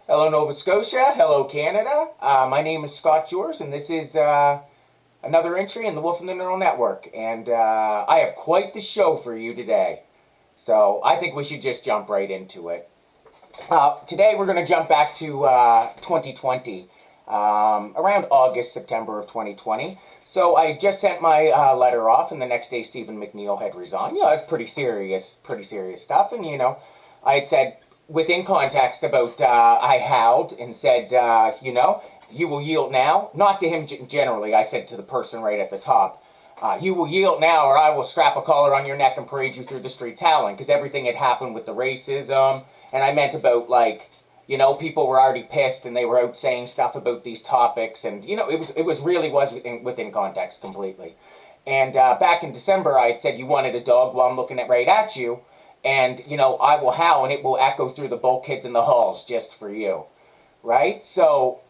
Hello, Nova Scotia. Hello, Canada. My name is Scott Yours, and this is another entry in the Wolf and the Neural Network. And I have quite the show for you today. So I think we should just jump right into it. Today we're going to jump back to 2020, around August, September of 2020. So I just sent my letter off, and the next day Stephen McNeil had resigned. You know, it's pretty serious stuff. And, you know, I had said, within context about, I howled and said, you know, you will yield now. Not to him generally, I said to the person right at the top, you will yield now or I will strap a collar on your neck and parade you through the streets howling, because everything had happened with the racism, and I meant about, like, you know, people were already pissed and they were out saying stuff about these topics, and, you know, it was really within context completely. And back in December, I had said you wanted a dog, well, I'm looking right at you. And, you know, I will howl and it will echo through the bulkheads and the halls just for you. Right? So,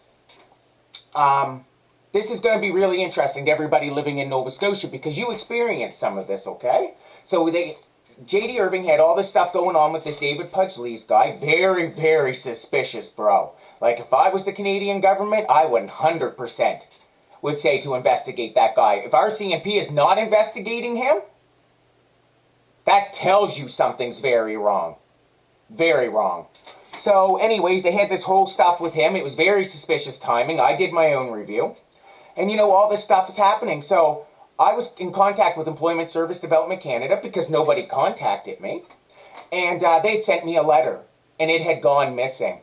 this is going to be really interesting to everybody living in Nova Scotia because you experienced some of this, okay? So, JDIrving had all this stuff going on with this David Pudge-Lee's guy. Very, very suspicious, bro. Like, if I was the Canadian government, I 100% would say to investigate that guy. If RCMP is not investigating him, that tells you something's very wrong. Very wrong. So anyways, they had this whole stuff with him. It was very suspicious timing. I did my own review. And you know, all this stuff is happening. So I was in contact with Employment Service Development Canada because nobody contacted me. And they'd sent me a letter. And it had gone missing.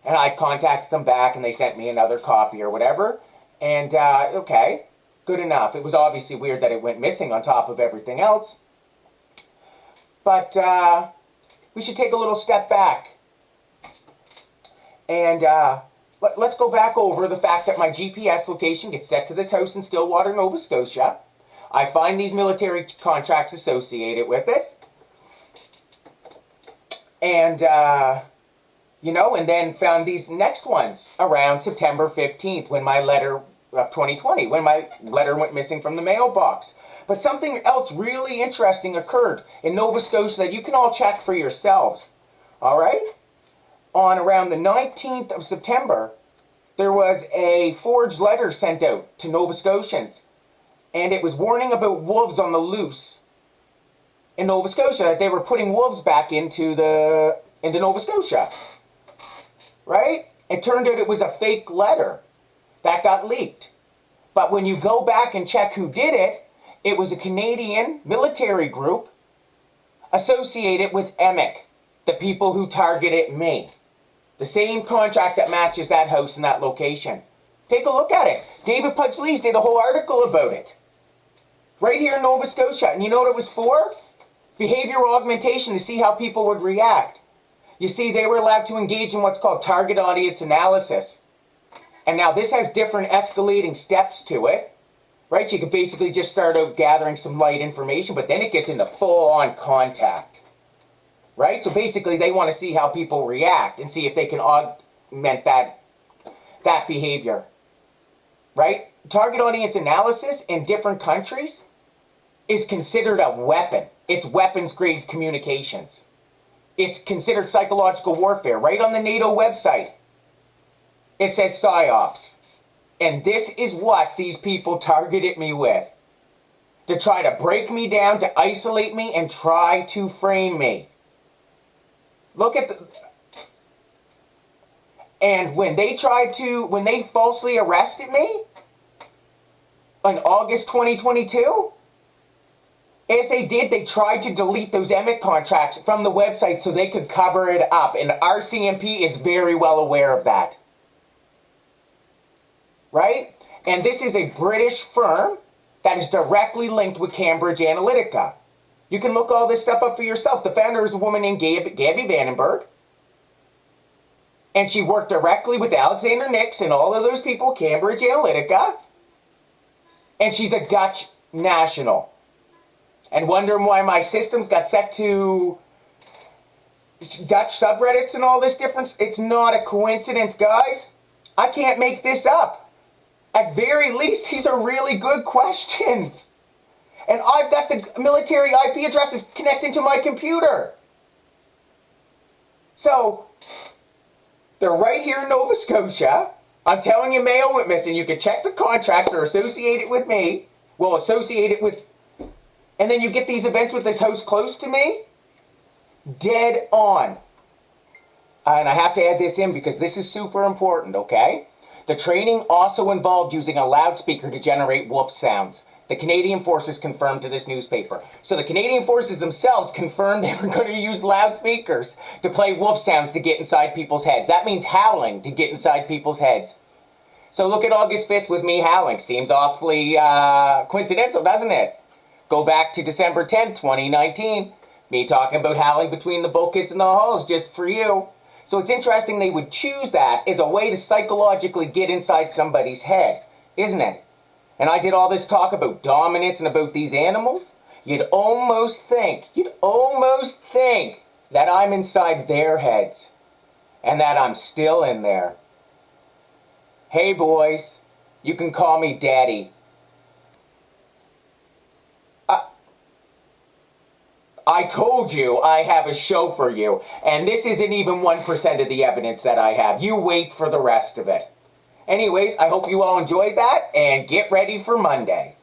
And I contacted them back and they sent me another copy or whatever. And okay, good enough. It was obviously weird that it went missing on top of everything else. But we should take a little step back. And let's go back over the fact that my GPS location gets set to this house in Stillwater, Nova Scotia. I find these military contracts associated with it. And, you know, and then found these next ones around September 15th when my letter of 2020, when my letter went missing from the mailbox. But something else really interesting occurred in Nova Scotia that you can all check for yourselves. All right? On around the 19th of September, there was a forged letter sent out to Nova Scotians. And it was warning about wolves on the loose in Nova Scotia, that they were putting wolves back into Nova Scotia. Right? It turned out it was a fake letter that got leaked. But when you go back and check who did it, it was a Canadian military group associated with EMIC, the people who targeted me. The same contract that matches that house and that location. Take a look at it. David Pudge-Lees did a whole article about it. Right here in Nova Scotia. And you know what it was for? Behavioral augmentation to see how people would react. You see, they were allowed to engage in what's called target audience analysis. And now this has different escalating steps to it. Right, so you could basically just start out gathering some light information, but then it gets into full-on contact. Right, so basically they want to see how people react and see if they can augment that behavior. Right, target audience analysis in different countries is considered a weapon. It's weapons-grade communications. It's considered psychological warfare. Right on the NATO website, it says PSYOPs. And this is what these people targeted me with. To try to break me down, to isolate me, and try to frame me. Look at the... And when they falsely arrested me, in August 2022, as they did, they tried to delete those EMIC contracts from the website so they could cover it up. And RCMP is very well aware of that. Right? And this is a British firm that is directly linked with Cambridge Analytica. You can look all this stuff up for yourself. The founder is a woman named Gabby Vandenberg. And she worked directly with Alexander Nix and all of those people, Cambridge Analytica. And she's a Dutch national. And wondering why my systems got set to Dutch subreddits and all this difference? It's not a coincidence, guys. I can't make this up. At very least, these are really good questions. And I've got the military IP addresses connecting to my computer. So, They're right here in Nova Scotia. I'm telling you, mail went missing. You can check the contracts. They're associated with me. Well, associated with... And then you get these events with this house close to me. Dead on. And I have to add this in because this is super important, okay? The training also involved using a loudspeaker to generate whoop sounds. The Canadian Forces confirmed to this newspaper. So the Canadian Forces themselves confirmed they were going to use loudspeakers to play wolf sounds to get inside people's heads. That means howling to get inside people's heads. So look at August 5th with me howling. Seems awfully coincidental, doesn't it? Go back to December 10th, 2019. Me talking about howling between the bulkheads and the hulls just for you. So it's interesting they would choose that as a way to psychologically get inside somebody's head, isn't it? And I did all this talk about dominance and about these animals. You'd almost think that I'm inside their heads and that I'm still in there. Hey boys, you can call me Daddy. I told you I have a show for you, and this isn't even 1% of the evidence that I have. You wait for the rest of it. Anyways, I hope you all enjoyed that, and get ready for Monday.